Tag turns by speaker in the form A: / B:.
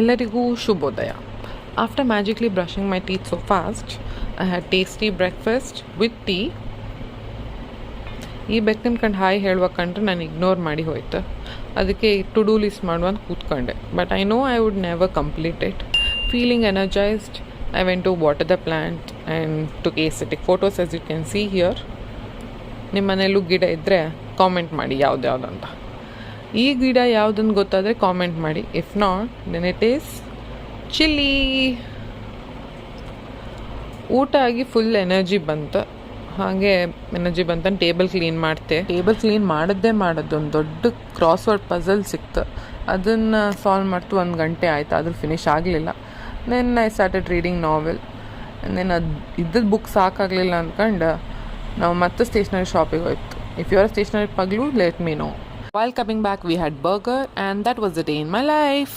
A: ಎಲ್ಲರಿಗೂ ಶುಭೋದಯ. After magically brushing my teeth so fast, I had tasty breakfast with tea. ಈ ಬೆಕ್ಕಿನ ಕಂಡು ಹಾಯ್ ಹೇಳುವ ಕಂಡ್ರೆ ನಾನು ಇಗ್ನೋರ್ ಮಾಡಿ ಹೋಯ್ತು. ಅದಕ್ಕೆ ಟು ಡೂ ಲಿಸ್ಟ್ ಮಾಡುವಂತ ಕೂತ್ಕೊಂಡೆ. But I know I would never complete it. Feeling energised, I went to water the plant and took aesthetic photos as you can see here. ನಿಮ್ಮ ಮನೆಯಲ್ಲೂ ಗಿಡ ಇದ್ದರೆ ಕಾಮೆಂಟ್ ಮಾಡಿ ಯಾವುದ್ಯಾವುದಂತ. ಈ ಗಿಡ ಯಾವುದಂತ ಗೊತ್ತಾದರೆ ಕಾಮೆಂಟ್ ಮಾಡಿ. If not then it is chilli. ಊಟ ಆಗಿ ಫುಲ್ ಎನರ್ಜಿ ಬಂತು. ಹಾಗೆ ಎನರ್ಜಿ ಬಂತಂದು ಟೇಬಲ್ ಕ್ಲೀನ್ ಮಾಡ್ತೆ. ಟೇಬಲ್ ಕ್ಲೀನ್ ಮಾಡೋದು ಒಂದು ದೊಡ್ಡ ಕ್ರಾಸ್ವರ್ಡ್ ಪಝಲ್ ಸಿಕ್ತು. ಅದನ್ನು ಸಾಲ್ವ್ ಮಾಡ್ತು 1 ಗಂಟೆ ಆಯಿತು, ಆದರೂ ಫಿನಿಷ್ ಆಗಲಿಲ್ಲ. Then I started reading novel. Then ಅದು ಇದ್ದದ್ದು ಬುಕ್ ಸಾಕಾಗಲಿಲ್ಲ ಅಂದ್ಕೊಂಡು ನಾವು ಮತ್ತೆ ಸ್ಟೇಷ್ನರಿ ಶಾಪಿಗೆ ಹೋಯ್ತು. ಇಫ್ ಯು ಆರ್ ಸ್ಟೇಷ್ನರಿ ಪಗ್ಲು, let me know. While coming back, we had burger, and that was the day in my life.